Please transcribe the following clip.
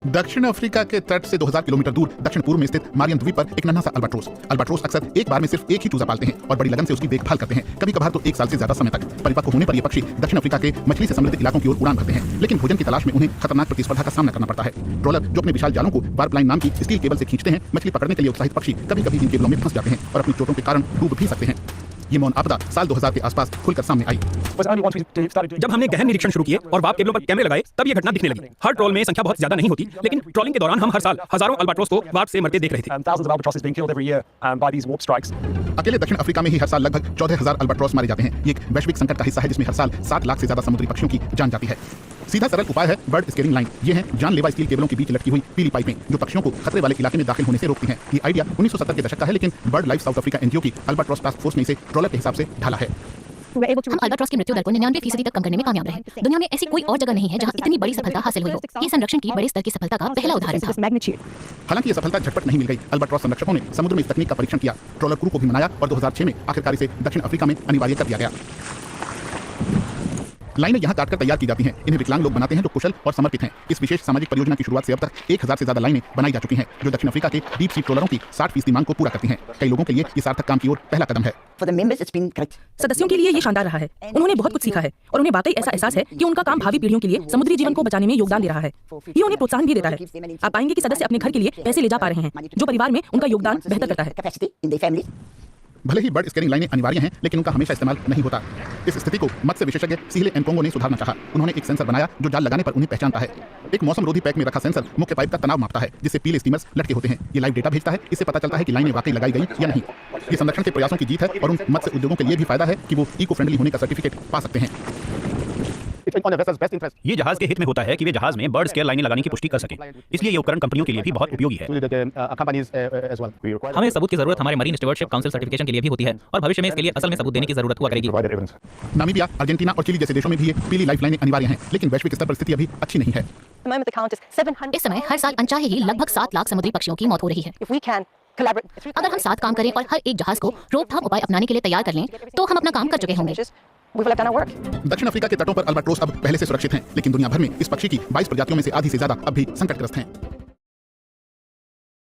दक्षिण अफ्रीका के तट से 2000 किलोमीटर दूर दक्षिण पूर्व में स्थित मारियन द्वीप पर एक नन्हा सा अल्बाट्रोस अक्सर एक बार में सिर्फ एक ही चूजा पालते हैं और बड़ी लगन से उसकी देखभाल करते हैं। कभी कभार तो एक साल से ज्यादा समय तक। परिपक्व होने पर ये पक्षी दक्षिण अफ्रीका के मछली से समृद्ध इलाकों की ओर उड़ान भरते हैं, लेकिन भोजन की तलाश में उन्हें खतरनाक प्रतिस्पर्धा का सामना करना पड़ता है। ट्रोलर जो अपने विशाल जालों को वार्प लाइन नाम की स्टील केबल से खींचते हैं, मछली पकड़ने के लिए उत्साहित पक्षी कभी कभी इन केबलों में फंस जाते हैं और अपनी चोटों के कारण डूब भी सकते हैं। ये मौन आपदा साल 2000 के आसपास खुलकर सामने आई। जब हमने गहन निरीक्षण शुरू किए और वार्प केबलों पर कैमरे लगाए, तब ये घटना दिखने लगी। हर ट्रोल में संख्या बहुत ज्यादा नहीं होती, लेकिन ट्रोलिंग के दौरान हम हर साल हजारों अल्बाट्रोस को वार्प से मरते देख रहे थे। अकेले दक्षिण अफ्रीका में ही हर साल लगभग 14,000 अल्बाट्रोस मारे जाते हैं। ये एक वैश्विक संकट का हिस्सा है जिसमें हर साल 7 लाख से ज्यादा समुद्री पक्षियों की जान जाती है। सीधा सरल उपाय है बर्ड स्केरिंग लाइन। ये है जानलेवा स्टील केबलों के बीच लटकी हुई पीली पाइपें जो पक्षियों को खतरे वाले इलाके में दाखिल होने से रोकती हैं। ये आइडिया 1970 के दशक का है, लेकिन bird life south Africa NGO की अल्बाट्रोस टास्क फोर्स ने इसे ट्रोलर के हिसाब से ढाला है। हम अल्बाट्रोस की मृत्यु दर को 99% तक कम करने में कामयाब रहे। दुनिया में ऐसी कोई और जगह नहीं है जहां इतनी बड़ी सफलता हासिल हुई हो। ये संरक्षण की बड़े स्तर की सफलता का पहला उदाहरण था। हालांकि ये सफलता झटपट नहीं मिल गई। अल्बाट्रोस संरक्षकों ने समुद्र में इस तकनीक का परीक्षण किया, ट्रोलर क्रू को भी मनाया और 2006 में आखिरकार इसे दक्षिण अफ्रीका में अनिवार्य कर दिया गया। लाइनें यहाँ काटकर तैयार की जाती हैं। इन्हें विकलांग लोग बनाते हैं जो कुशल और समर्पित हैं। इस विशेष सामाजिक परियोजना की शुरुआत से अब तक 1000 से ज्यादा लाइनें बनाई जा चुकी हैं, जो दक्षिण अफ्रीका के डीप सी ट्रोलरों की 60% मांग को पूरा करती हैं। कई लोगों के लिए ये सार्थक काम की ओर पहला कदम है। सदस्यों के लिए ये शानदार रहा है। उन्होंने बहुत कुछ सीखा है और उन्हें वाकई ऐसा एहसास है कि उनका काम भावी पीढ़ियों के लिए समुद्री जीवन को बचाने में योगदान दे रहा है। ये उन्हें प्रोत्साहन भी देता है। आप पाएंगे कि सदस्य अपने घर के लिए पैसे ले जा पा रहे हैं, जो परिवार में उनका योगदान बेहतर करता है। भले ही बर्ड स्केरिंग लाइनें अनिवार्य हैं, लेकिन उनका हमेशा इस्तेमाल नहीं होता। इस स्थिति को मत्स्य विशेषज्ञ सीहले एनकोंगो ने सुधारना चाहा। उन्होंने एक सेंसर बनाया जो जाल लगाने पर उन्हें पहचानता है। एक मौसम रोधी पैक में रखा सेंसर मुख्य पाइप का तनाव मापता है, जिससे पीले स्टीमर्स लटके होते हैं। ये लाइव डेटा भेजता है। इससे पता चलता है कि लाइनें वाकई लगाई गई या नहीं। ये संरक्षण के प्रयासों की जीत है और उन मत्स्य उद्योगों के लिए भी फायदा है कि वो इको फ्रेंडली होने का सर्टिफिकेट पा सकते हैं। ये जहाज के हित में होता है कि वे जहाज में बर्ड स्केयर लाइनें लगाने की पुष्टि कर सकें। इसलिए ये उपकरण कंपनियों के लिए भी बहुत उपयोगी है। हमें सबूत की जरूरत हमारे मरीन स्टीवर्डशिप काउंसिल सर्टिफिकेशन के लिए भी होती है और भविष्य में इसके लिए असल में सबूत देने की जरूरत हुआ करेगी। नामीबिया, अर्जेंटीना और चिली जैसे देशों में भी ये पीली लाइफ लाइनें अनिवार्य हैं, लेकिन वैश्विक स्तर पर स्थिति अभी अच्छी नहीं है। इस समय हर साल अनचाहे ही लगभग 7 लाख समुद्री पक्षियों की मौत हो रही है। अगर हम साथ काम करें और हर एक जहाज को रोकथाम उपाय अपनाने के लिए तैयार कर लें, तो हम अपना काम कर चुके होंगे। दक्षिण अफ्रीका के तटों पर अल्बाट्रोस अब पहले से सुरक्षित हैं, लेकिन दुनिया भर में इस पक्षी की 22 प्रजातियों में से आधी से ज्यादा अब भी संकटग्रस्त हैं।